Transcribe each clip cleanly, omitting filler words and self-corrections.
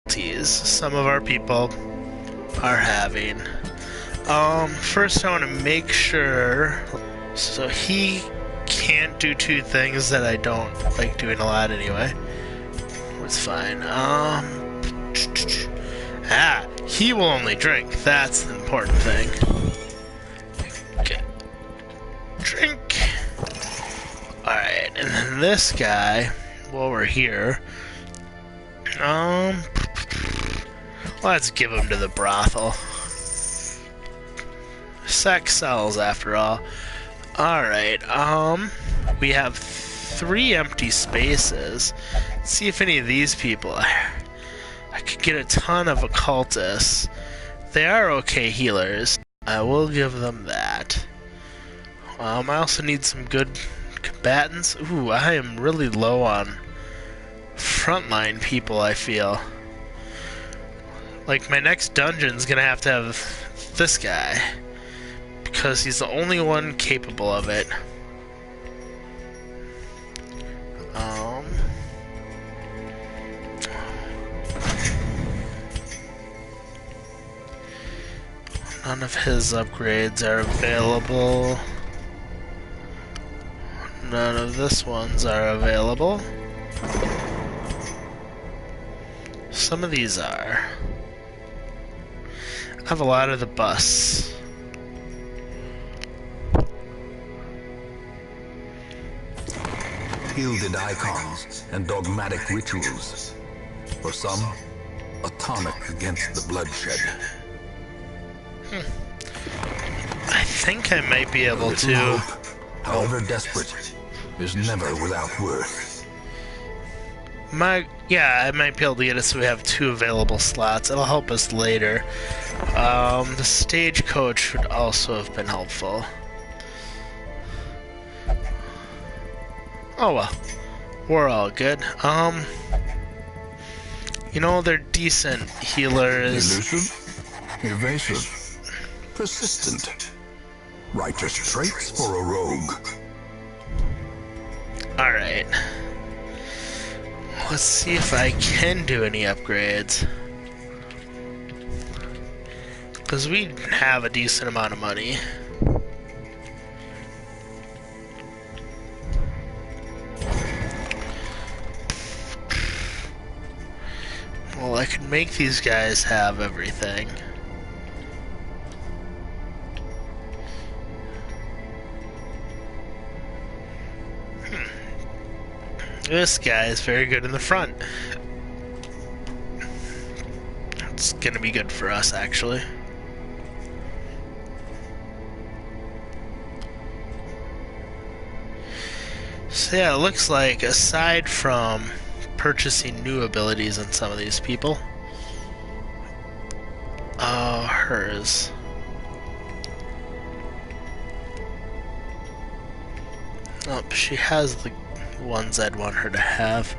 some of our people are having. First I want to make sure, so he can't do two things that I don't like doing a lot anyway. It's fine. He will only drink. That's the important thing. Okay. Drink. Alright, and then this guy, while we're here, let's give him to the brothel. Sex sells after all. Alright, we have 3 empty spaces. Let's see if any of these people are. I could get a ton of occultists. They are okay healers. I will give them that. I also need some good combatants. Ooh, I am really low on frontline people, I feel. Like, my next dungeon's gonna have to have this guy, because he's the only one capable of it. None of his upgrades are available. None of this ones are available. Some of these are. I have a lot of the bus. Gilded icons and dogmatic rituals. For some, a tonic against the bloodshed. I think I might be able to. Hope, however desperate, is never without worth. Yeah, I might be able to get it so we have 2 available slots. It'll help us later. The stagecoach would also have been helpful. Oh well, we're all good. You know, they're decent healers. Elusive, evasive, persistent. Righteous traits for a rogue. Alright. Let's see if I can do any upgrades. Because we have a decent amount of money. Well, I could make these guys have everything. This guy is very good in the front. It's gonna be good for us, actually. So yeah, it looks like aside from purchasing new abilities in some of these people, hers. Nope, she has the ones I'd want her to have.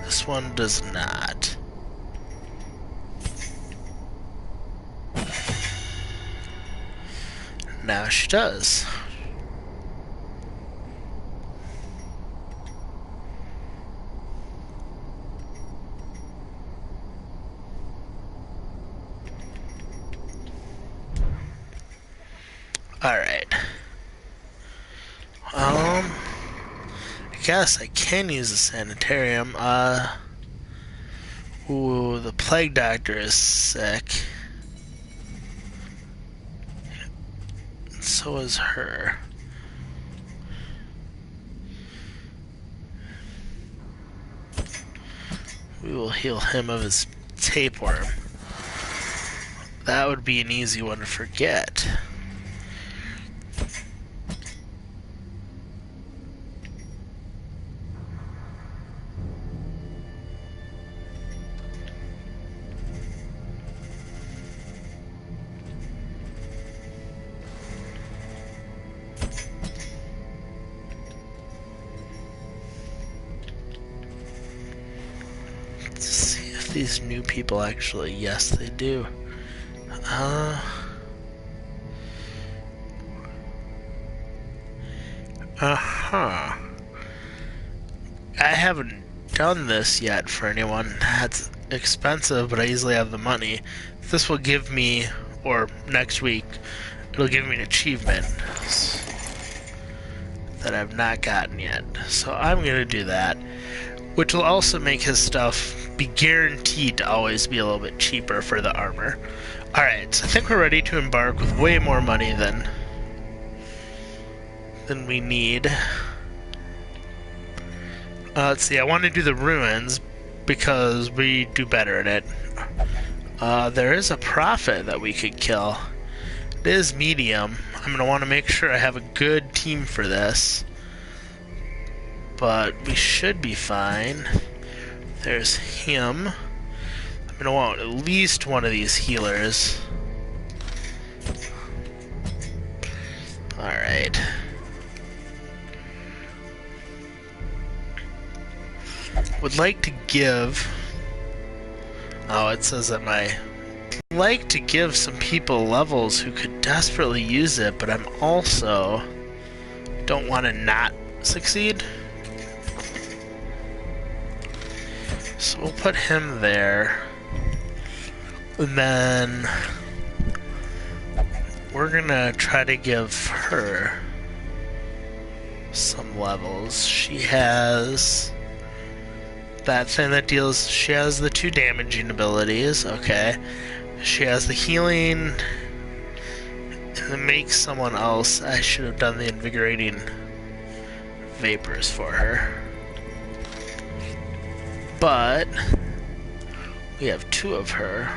This one does not. Now she does. Alright. I guess I can use the sanitarium. Ooh, the plague doctor is sick. And so is her. We will heal him of his tapeworm. That would be an easy one to forget. Let's see if these new people actually, yes they do. Uh-huh. I haven't done this yet for anyone. That's expensive, but I easily have the money. This will give me, or next week, it'll give me an achievement that I've not gotten yet. So I'm going to do that, which will also make his stuff be guaranteed to always be a little bit cheaper for the armor. Alright, so I think we're ready to embark with way more money than we need. Let's see, I want to do the ruins because we do better at it. There is a prophet that we could kill. It is medium. I'm going to want to make sure I have a good team for this. But we should be fine. There's him. I'm going to want at least one of these healers. Alright. Would like to give... Oh, it says that like to give some people levels who could desperately use it, but I'm also don't want to not succeed. So we'll put him there. And then we're gonna try to give her some levels. She has that thing that deals, she has the 2 damaging abilities, okay. She has the healing, and then make someone else. I should have done the invigorating vapors for her. But we have 2 of her.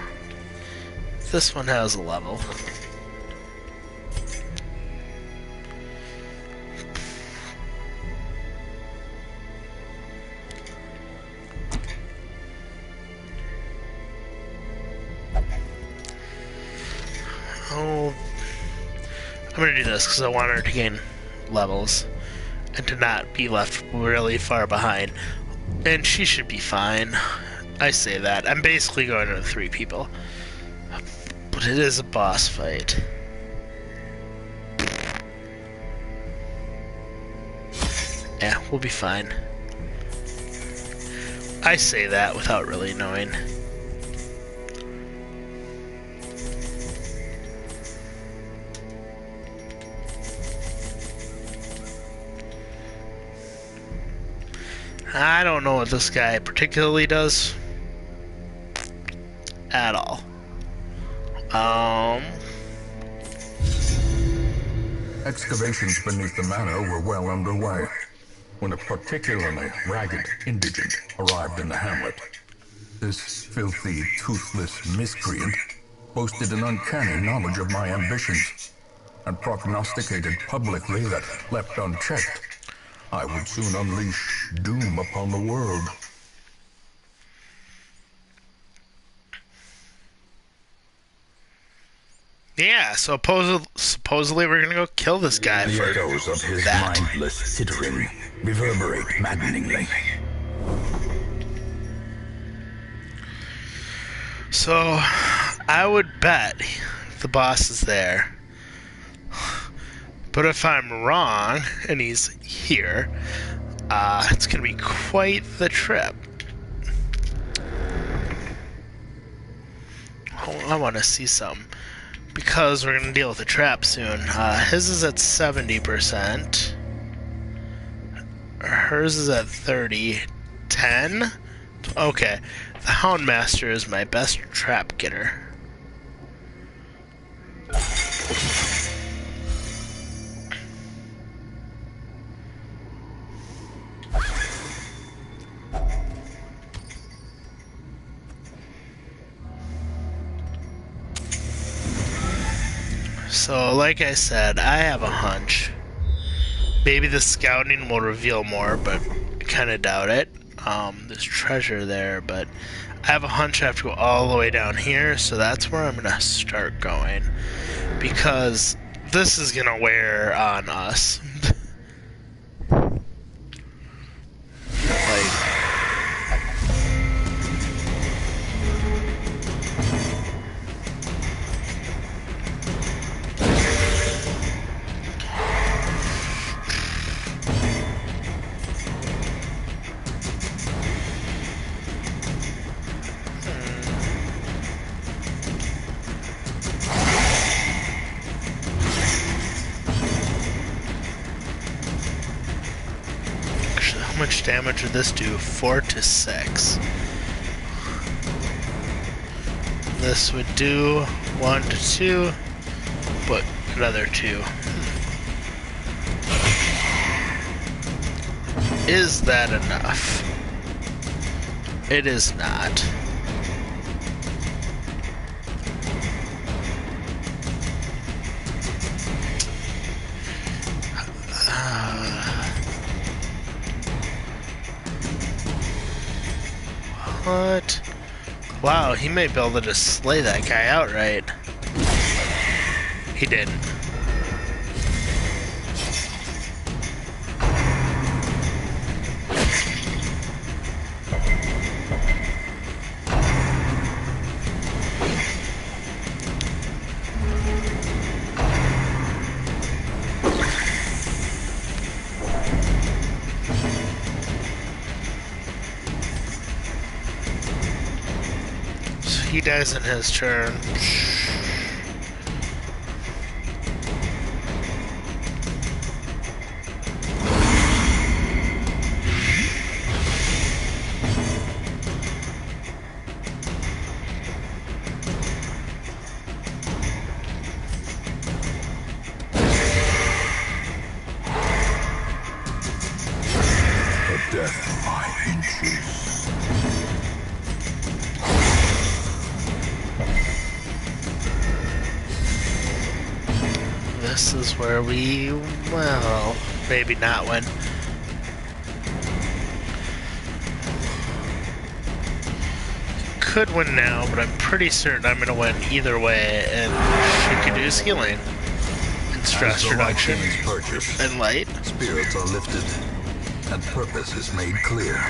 This one has a level. Oh, I'm gonna do this because I want her to gain levels and to not be left really far behind. And she should be fine. I say that. I'm basically going to 3 people. But it is a boss fight. Yeah, we'll be fine. I say that without really knowing. I don't know what this guy particularly does at all. Excavations beneath the manor were well underway when a particularly ragged indigent arrived in the hamlet. This filthy, toothless miscreant boasted an uncanny knowledge of my ambitions and prognosticated publicly that, left unchecked, I would soon unleash doom upon the world. Yeah, so supposedly we're gonna go kill this guy The for echoes of his that. mindless tittering reverberate maddeningly. So, I would bet the boss is there. But if I'm wrong, and he's here, it's gonna be quite the trip. Oh, I want to see some. Because we're gonna deal with a trap soon. His is at 70%. Hers is at 30. 10? Okay. The Houndmaster is my best trap getter. So, like I said, I have a hunch. Maybe the scouting will reveal more, but I kind of doubt it. There's treasure there, but I have a hunch I have to go all the way down here, so that's where I'm going to start going. Because this is going to wear on us. How much damage would this do? 4 to 6. This would do 1 to 2, but another 2. Is that enough? It is not. What? Wow, he may be able to just slay that guy outright. He didn't. He dies in his turn. A death by inches. This is where we, well, maybe not win. Could win now, but I'm pretty certain I'm gonna win either way, and Shikadu's healing. And stress reduction. Purchased, And light. spirits are lifted, and purpose is made clear.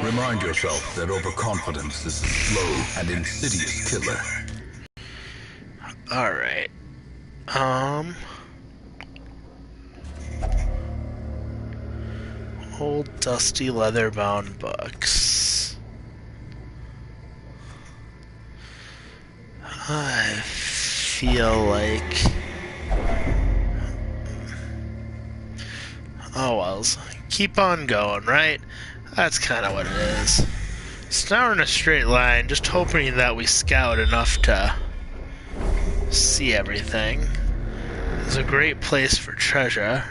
Remind yourself that overconfidence is a slow and insidious killer. Alright. Old dusty leather-bound books. I feel like... Oh wells. Keep on going, right? That's kind of what it is. So now we're in a straight line, just hoping that we scout enough to see everything. It's a great place for treasure.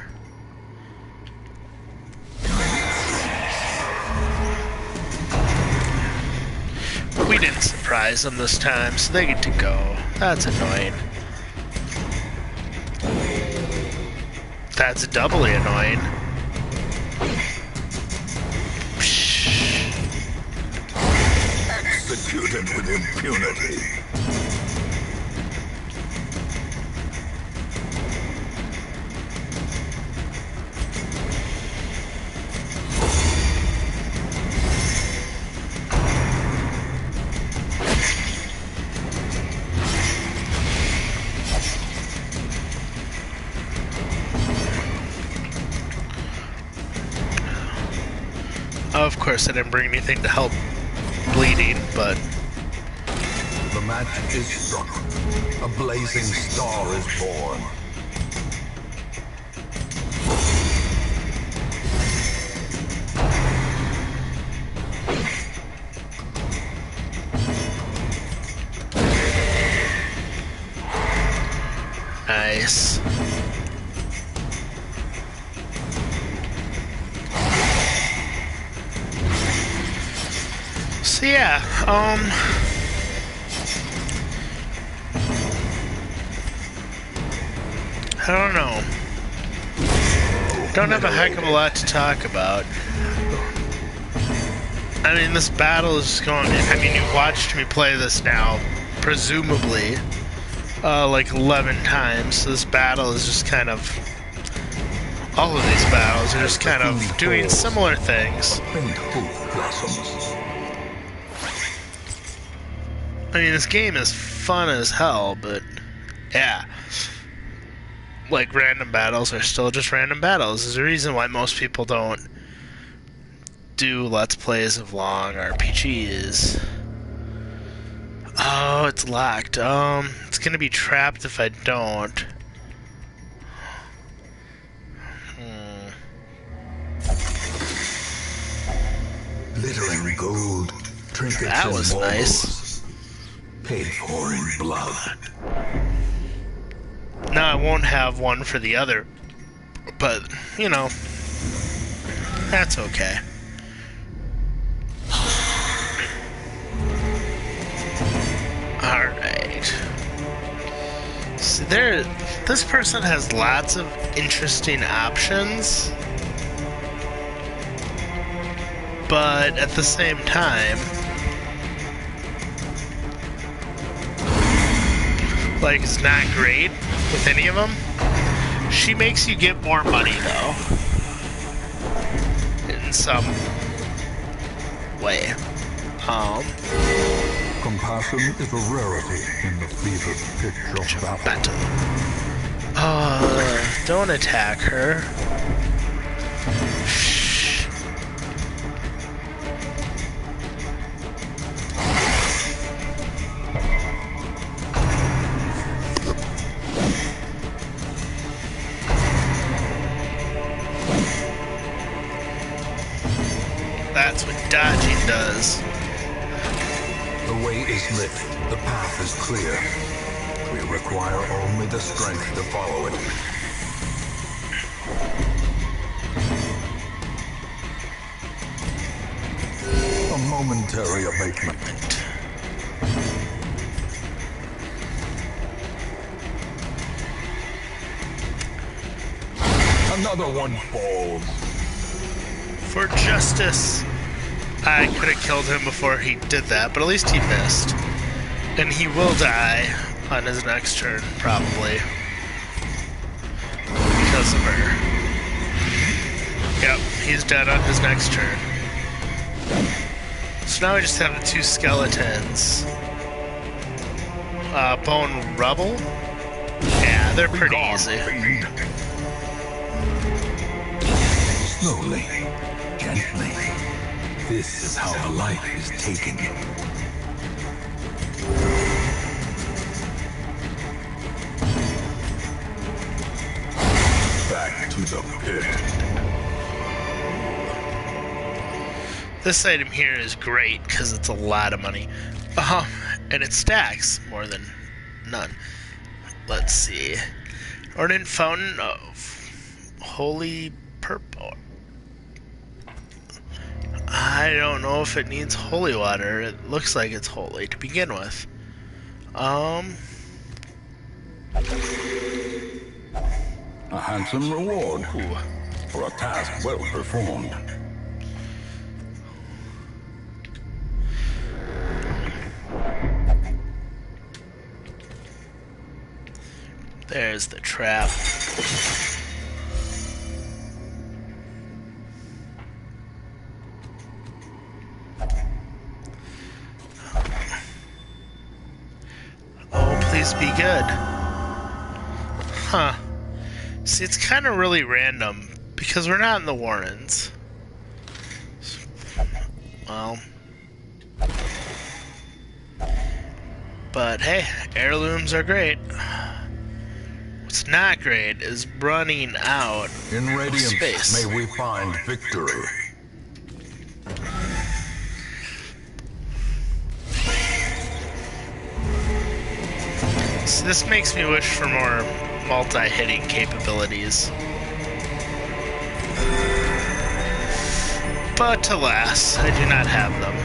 We didn't surprise them this time, so they get to go. That's annoying. That's doubly annoying. Executed with impunity. Of course, I didn't bring anything to help bleeding, but... The match is struck. A blazing star is born. Nice. So yeah, I don't know. Don't have a heck of a lot to talk about. I mean, this battle is just going... I mean, you've watched me play this now, presumably, like 11 times. So this battle is just kind of... All of these battles are just kind of doing similar things. Faint hope blossoms. I mean, this game is fun as hell, but... Yeah. Like, random battles are still just random battles. There's a reason why most people don't do Let's Plays of long RPGs. Oh, it's locked. It's gonna be trapped if I don't. glittering gold, trinkets That and was baubles, nice. paid for in blood. Now I won't have one for the other, but, you know, that's okay. Alright. So this person has lots of interesting options, but at the same time, like, it's not great with any of them. She makes you get more money, though, in some way. Compassion is a rarity in the fevered pitch of battle. Don't attack her. Shh. That's what dodging does. The way is lit, the path is clear. We require only the strength to follow it. A momentary abatement. Another one falls. For justice. I could have killed him before he did that, but at least he missed. And he will die on his next turn, probably. Because of her. Yep, he's dead on his next turn. So now we just have the two skeletons. Bone Rubble? Yeah, they're pretty easy. Slowly, gently. This is how life is taken. Back to the pit. This item here is great because it's a lot of money. And it stacks more than none. Let's see. Ordnance Fountain of Holy Purple. I don't know if it needs holy water. It looks like it's holy to begin with. A handsome reward for a task well performed. There's the trap. Oh, please be good. Huh. See, it's kind of really random because we're not in the Warrens. Well. But hey, heirlooms are great. What's not great is running out In of radiance, space. may we find victory. So this makes me wish for more multi-hitting capabilities. But alas, I do not have them.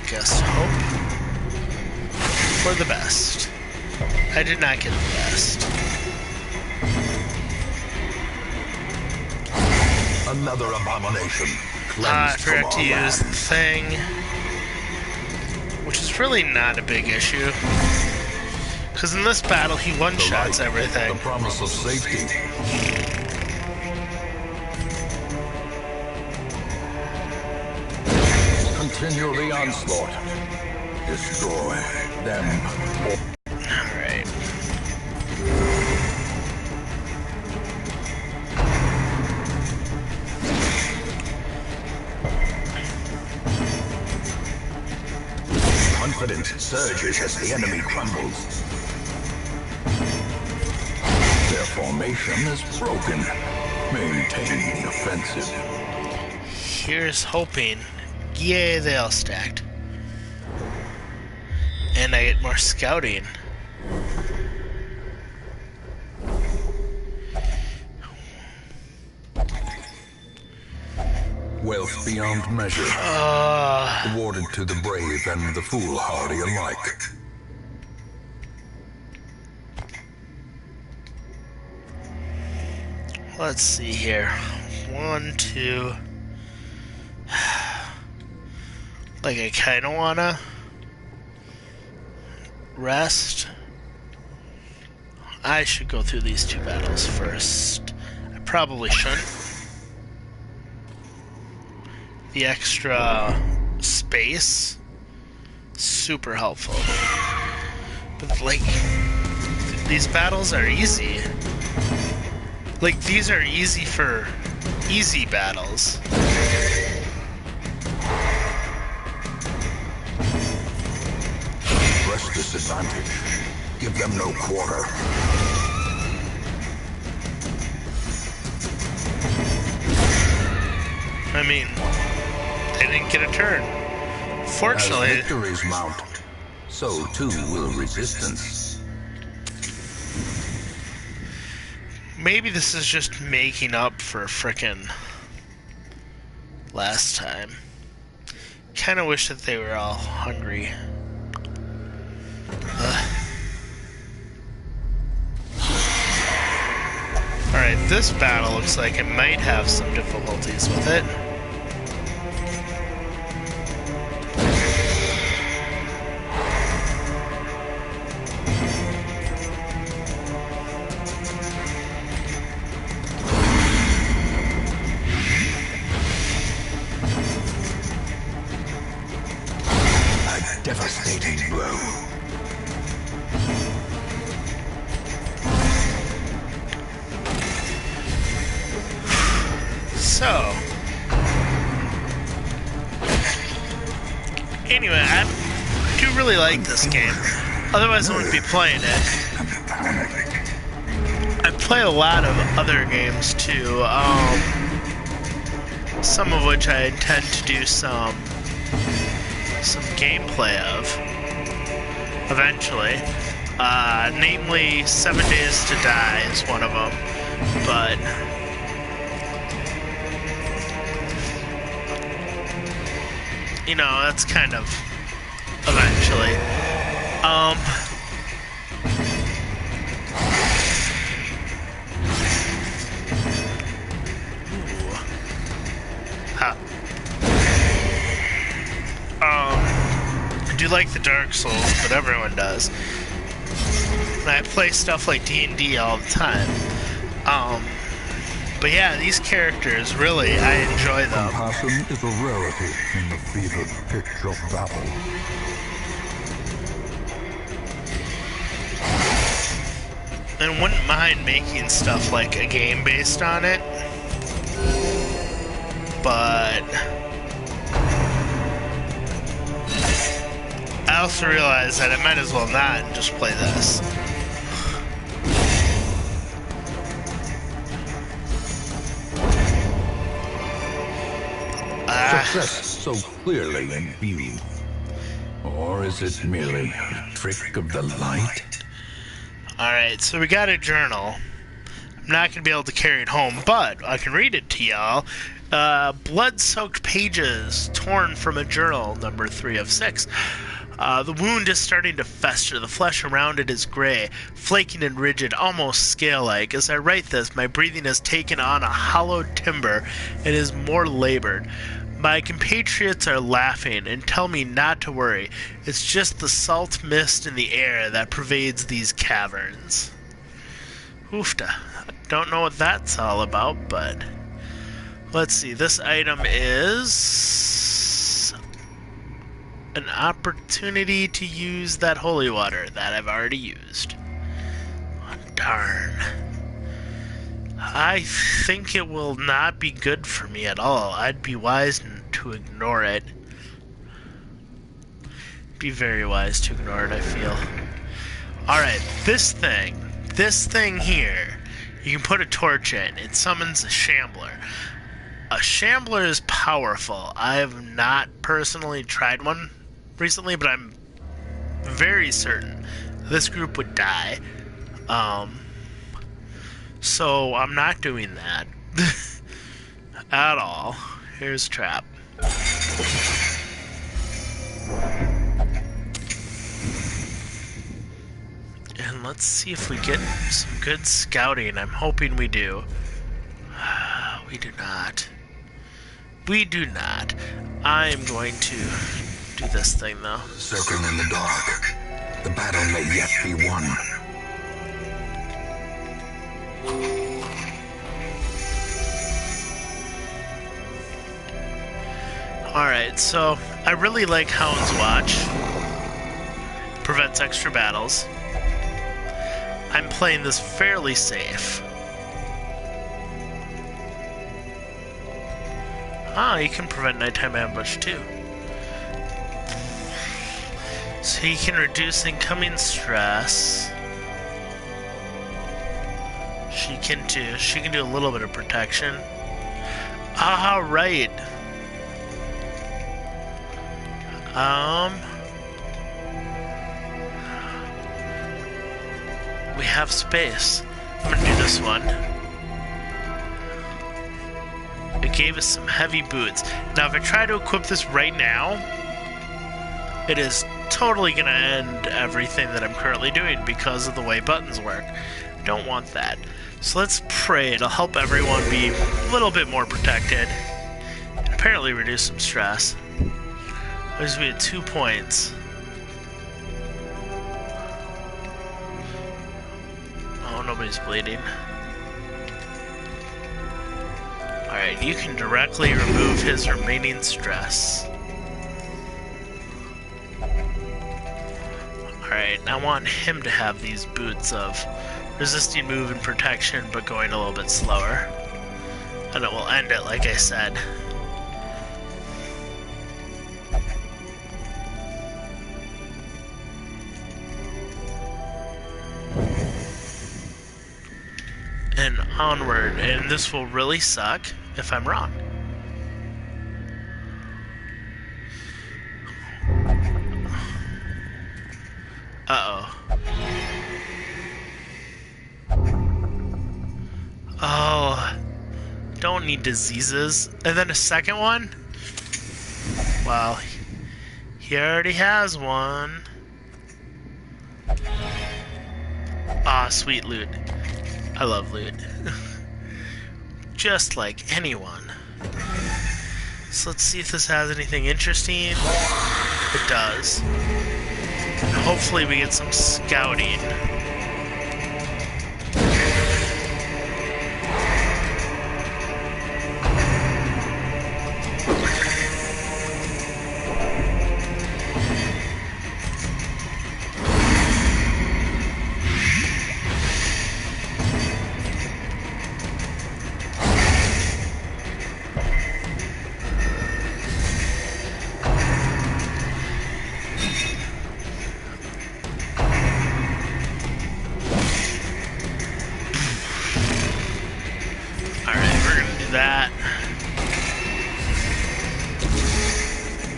Guess hope for the best. I did not get the best. Another abomination. I Cleansed from forgot to our use the lands. thing, which is really not a big issue. Because in this battle, he The one-shots light, everything. The promise of safety. Continue the onslaught. Destroy them. Alright. confidence surges as the enemy crumbles. Their formation is broken. Maintain the offensive. Here's hoping. Yay, they all stacked. And I get more scouting. Wealth beyond measure. Awarded to the brave and the foolhardy alike. Let's see here. 1, 2. Like, I kinda wanna rest. I should go through these 2 battles first. I probably shouldn't. The extra space, super helpful. But like, these battles are easy. Like, these are easy for easy battles. Press this advantage. Give them no quarter. I mean, they didn't get a turn. Fortunately, as victories mount, so too will resistance. maybe this is just making up for frickin' last time. Kinda wish that they were all hungry. Alright, this battle looks like it might have some difficulties with it. A devastating blow. So, anyway, I do really like this game. Otherwise, I wouldn't be playing it. I play a lot of other games too, some of which I intend to do some gameplay of eventually. Namely, 7 Days to Die is one of them, but you know, that's kind of eventually. Ooh. Ha. I do like the Dark Souls, but everyone does. And I play stuff like D&D all the time. But yeah, these characters, really, I enjoy them. Compassion is a rarity in the fevered pitch of battle. And wouldn't mind making stuff like a game based on it. But I also realize that I might as well not and just play this. Success so clearly in view. Or is it merely a trick of the light? Alright, so we got a journal. I'm not going to be able to carry it home, but I can read it to y'all. Blood-soaked pages torn from a journal, number 3 of 6. The wound is starting to fester. The flesh around it is gray, flaking and rigid, almost scale-like. As I write this, my breathing has taken on a hollowed timbre and is more labored. My compatriots are laughing and tell me not to worry. It's just the salt mist in the air that pervades these caverns. Oofta. Don't know what that's all about, but let's see. This item is an opportunity to use that holy water that I've already used. Oh, darn. I think it will not be good for me at all. I'd be wise to ignore it. Be very wise to ignore it, I feel. Alright, this thing here, you can put a torch in. It summons a Shambler. A Shambler is powerful. I have not personally tried one recently, but I'm very certain this group would die. So I'm not doing that at all. Here's a trap. And let's see if we get some good scouting. I'm hoping we do. We do not. We do not. I'm going to do this thing, though. Circling in the dark. The battle may yet be won. Alright, so I really like Hound's Watch. Prevents extra battles. I'm playing this fairly safe. Ah, you can prevent nighttime ambush too. So you can reduce incoming stress. She can do a little bit of protection. Ah, right. We have space. I'm gonna do this one. It gave us some heavy boots. Now, if I try to equip this right now, it is totally gonna end everything that I'm currently doing because of the way buttons work. Don't want that. So let's pray it'll help everyone be a little bit more protected. And apparently reduce some stress. There's me at 2 points. Oh, nobody's bleeding. Alright, you can directly remove his remaining stress. Alright, I want him to have these boots of resisting move and protection, but going a little bit slower. And it will end it, like I said. And onward, and this will really suck if I'm wrong. Uh-oh. Oh, don't need diseases. And then a second one? Well, he already has one. Ah, sweet loot. I love loot. Just like anyone. So let's see if this has anything interesting. It does. And hopefully we get some scouting. That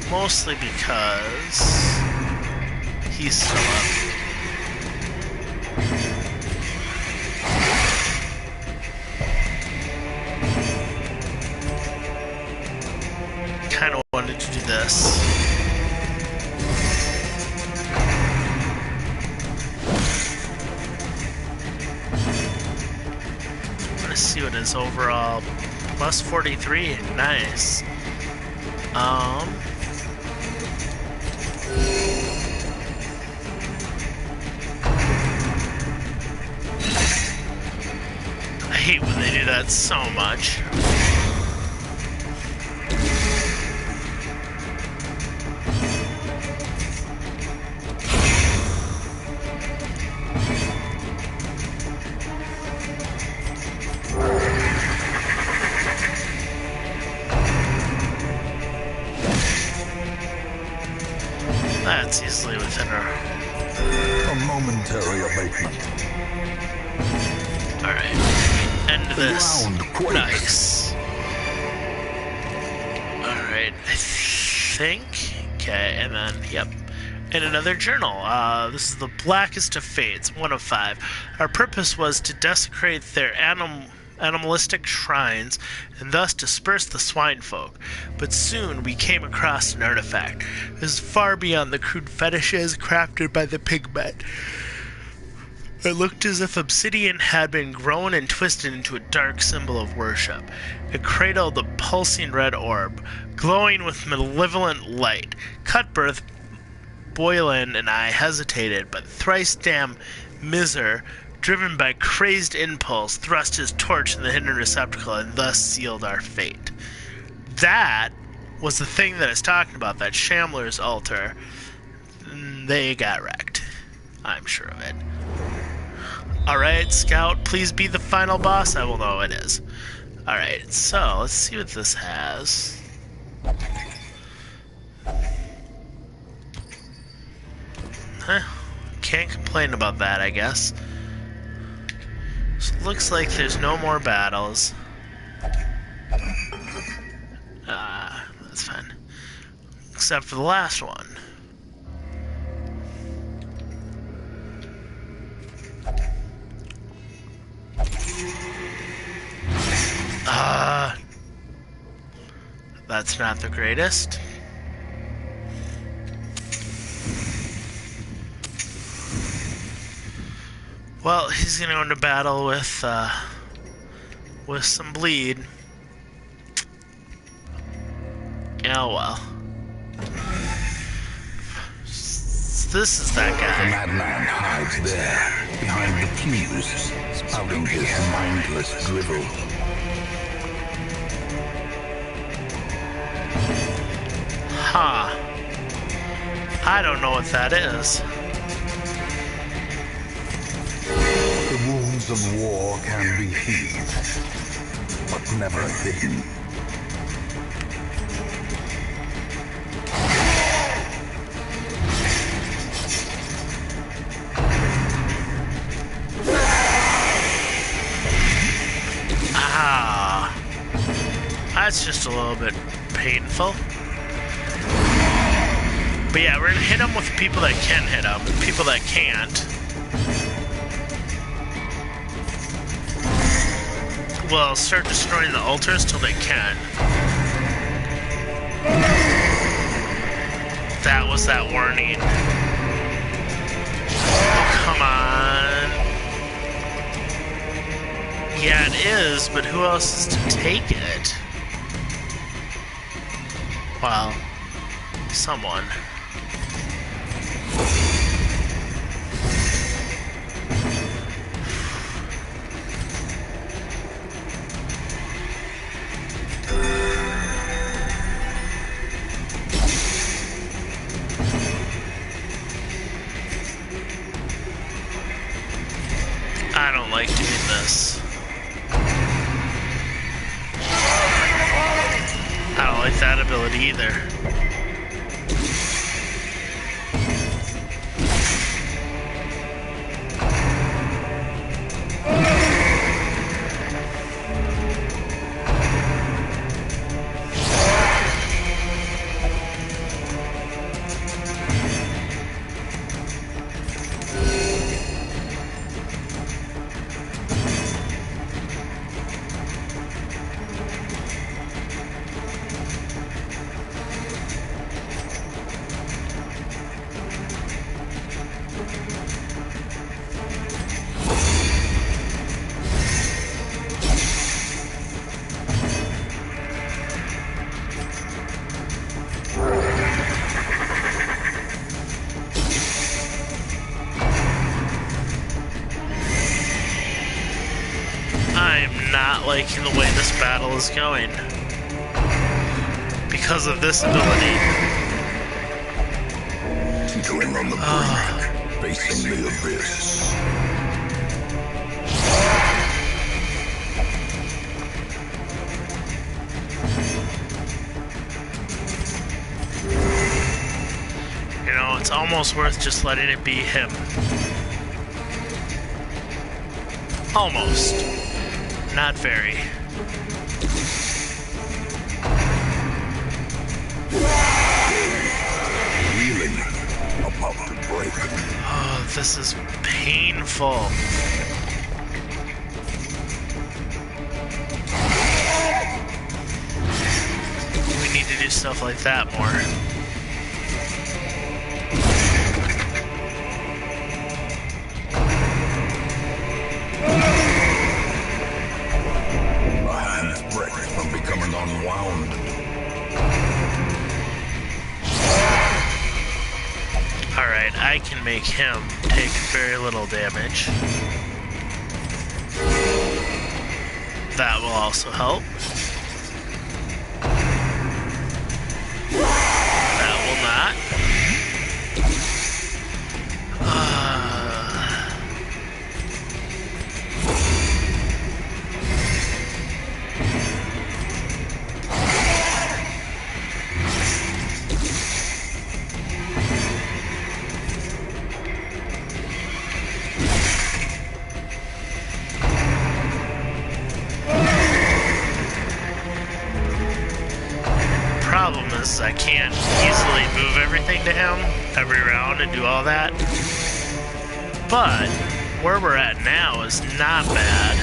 mostly because he's still up. Kind of wanted to do this. Let's see what his overall. Plus 43, nice. I hate when they do that so much. That's easily within our... A momentary abatement. Alright. End this. ground quakes. Nice. Alright, I think... Okay, and then, yep. And another journal. This is the Blackest of Fates, 1 of 5. Our purpose was to desecrate their animalistic shrines and thus disperse the swine folk. But soon we came across an artifact. This is far beyond the crude fetishes crafted by the pigmen. It looked as if obsidian had been grown and twisted into a dark symbol of worship. It cradled a pulsing red orb, glowing with malevolent light. Cutbirth, Boylan, and I hesitated, but thrice damn Miser, driven by crazed impulse, thrust his torch in the hidden receptacle and thus sealed our fate. That was the thing that I was talking about, that Shambler's altar. They got wrecked. I'm sure of it. Alright, Scout, please be the final boss. I will know it is. Alright, so let's see what this has. Huh. Can't complain about that, I guess. So it looks like there's no more battles. That's fine. Except for the last one. That's not the greatest. Well, he's gonna go into battle with some bleed. Oh well. This is that The guy. madman hides there, behind the pews, spouting his mindless drivel. Huh. I don't know what that is. The wounds of war can be healed, but never hidden. Ah. That's just a little bit painful. But yeah, we're gonna hit him with people that can hit him, and people that can't. We'll start destroying the altars till they can. That was that warning. Oh, come on. Yeah, it is, but who else is to take it? Well, someone. I don't like doing this. I don't like that ability either. I'm not liking the way this battle is going because of this ability. Teetering on the brink, facing the abyss. You know, it's almost worth just letting it be him. Almost. Not very. Reeling, about to break. Oh, this is painful. We need to do stuff like that more. My hands break from becoming unwound. Alright, I can make him take very little damage. That will also help. That will not. Problem is, I can't easily move everything to him every round and do all that. But where we're at now is not bad.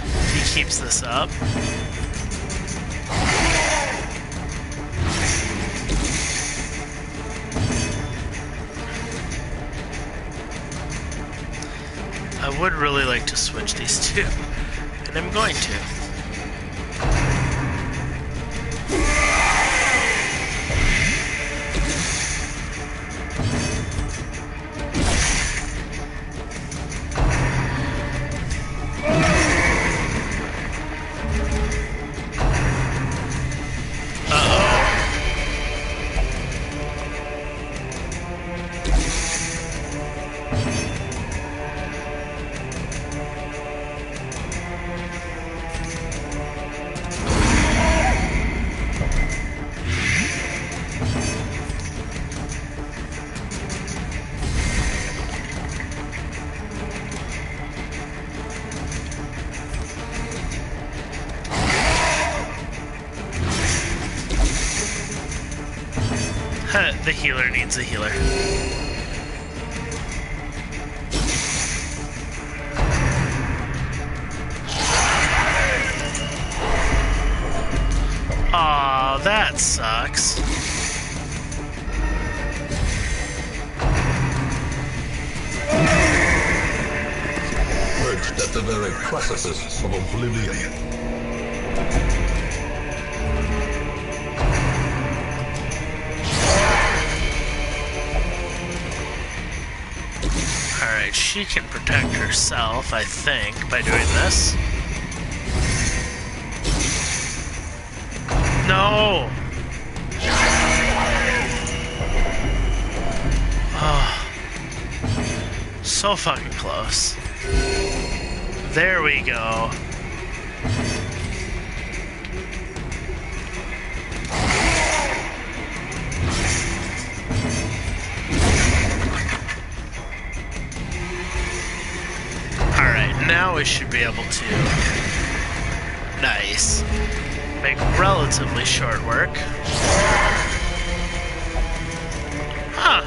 If he keeps this up. I would really like to switch these two, and I'm going to. The healer needs a healer. Aw, that sucks. Perched at the very precipice of oblivion. Alright, she can protect herself, I think, by doing this. No! Oh. So fucking close. There we go. Now we should be able to, nice, make relatively short work. Huh,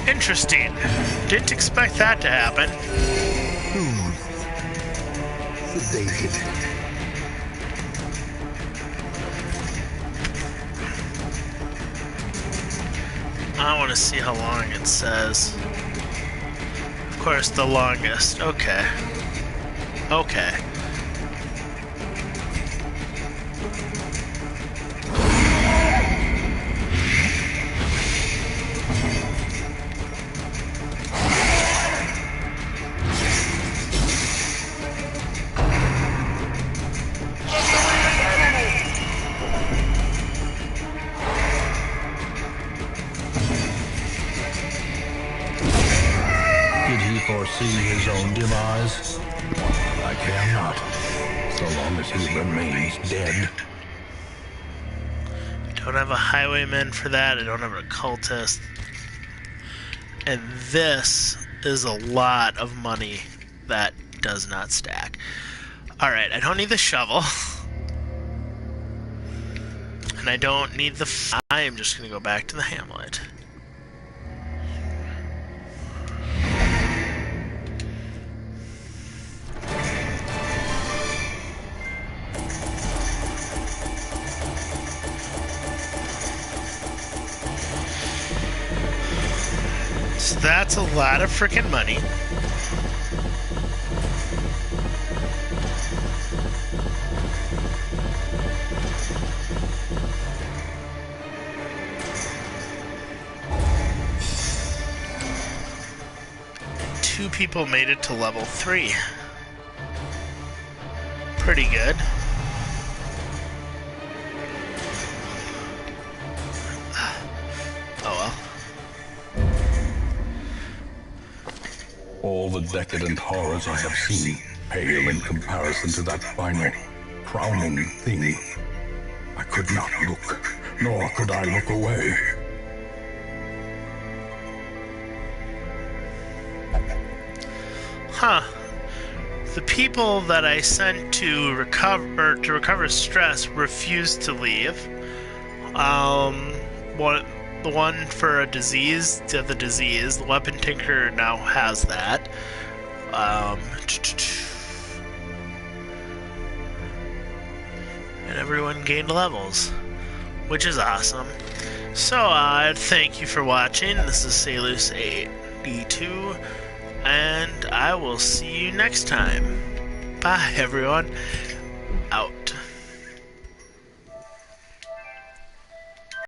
interesting. Didn't expect that to happen. Sedated. I want to see how long it says. Of course, the longest. Okay. Okay. Did he foresee his own demise? I care not, so long as he remains dead. Don't have a highwayman for that. I don't have a cultist. And this is a lot of money that does not stack. Alright, I don't need the shovel. And I don't need the... I am just going to go back to the hamlet. So that's a lot of freaking money. Two people made it to level 3. Pretty good. Oh well. All the decadent horrors I have seen pale in comparison to that final, crowning thing. I could not look, nor could I look away. Huh. The people that I sent to recover stress refused to leave. The one for a disease, the disease, the weapon tinker now has that. And everyone gained levels, which is awesome. So, thank you for watching. This is Salus8D2, and I will see you next time. Bye, everyone. Out.